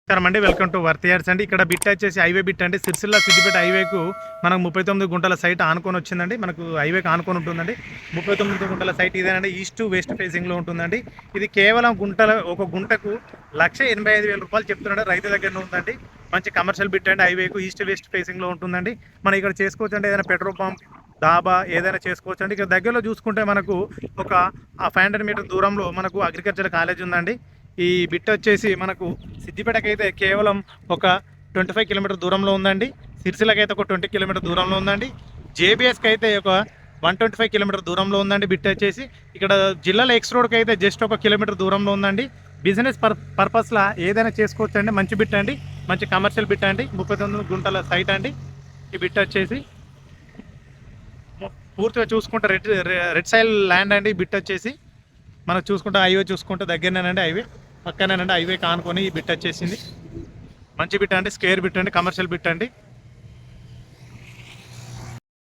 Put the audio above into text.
నమస్కారం, welcome to వర్తియార్స్ అండి. ఇక్కడ బిట్ వచ్చేసి హైవే బిట్ అండి. సిరిసిల్ల సిద్దిపేట హైవేకు మనకు 39 గుంటల సైట్ ఆనుకొని వచ్చిందండి. మనకు హైవేకి ఆనుకొని ఉంటుందండి. 39 గుంటల సైట్ ఇదేనండి. ఈస్ట్ వెస్ట్ ఫేసింగ్లో ఉంటుందండి. ఇది కేవలం ఒక గుంటకు 1,85,000 రూపాయలు చెప్తున్నాడు. రైతు దగ్గర ఉందండి. మంచి కమర్షియల్ బిట్ అండి. హైవేకు ఈస్ట్ వెస్ట్ ఫేసింగ్లో ఉంటుందండి. మనం ఇక్కడ చేసుకోవచ్చు అంటే ఏదైనా పెట్రోల్ పంప్, డాబా ఏదైనా చేసుకోవచ్చు అండి. ఇక్కడ దగ్గరలో చూసుకుంటే మనకు ఒక 500 మీటర్ దూరంలో మనకు అగ్రికల్చర్ కాలేజ్ ఉందండి. ఈ బిట్ వచ్చేసి మనకు సిద్దిపేటకి అయితే కేవలం ఒక 25 కిలోమీటర్ దూరంలో ఉందండి. సిరిసిల్లకి అయితే ఒక 20 కిలోమీటర్ దూరంలో ఉందండి. జేబీఎస్కి అయితే ఒక 125 కిలోమీటర్ దూరంలో ఉందండి. బిట్ వచ్చేసి ఇక్కడ జిల్లాలో ఎక్స్ రోడ్కి అయితే జస్ట్ 1 కిలోమీటర్ దూరంలో ఉందండి. బిజినెస్ పర్పస్లా ఏదైనా చేసుకోవచ్చు అండి. మంచి బిట్ అండి, మంచి కమర్షియల్ బిట్ అండి. 39 గుంటల సైట్ అండి. ఈ బిట్ వచ్చేసి పూర్తిగా చూసుకుంటే రెడ్ సైల్ ల్యాండ్ అండి. బిట్ వచ్చేసి మనకు చూసుకుంటే హైవే చూసుకుంటే దగ్గరనేనండి. హైవే పక్కనేనండి. హైవే కానుకొని ఈ బిట్ వచ్చేసింది. మంచి బిట్ అండి, స్క్వేర్ బిట్ అండి, కమర్షియల్ బిట్ అండి.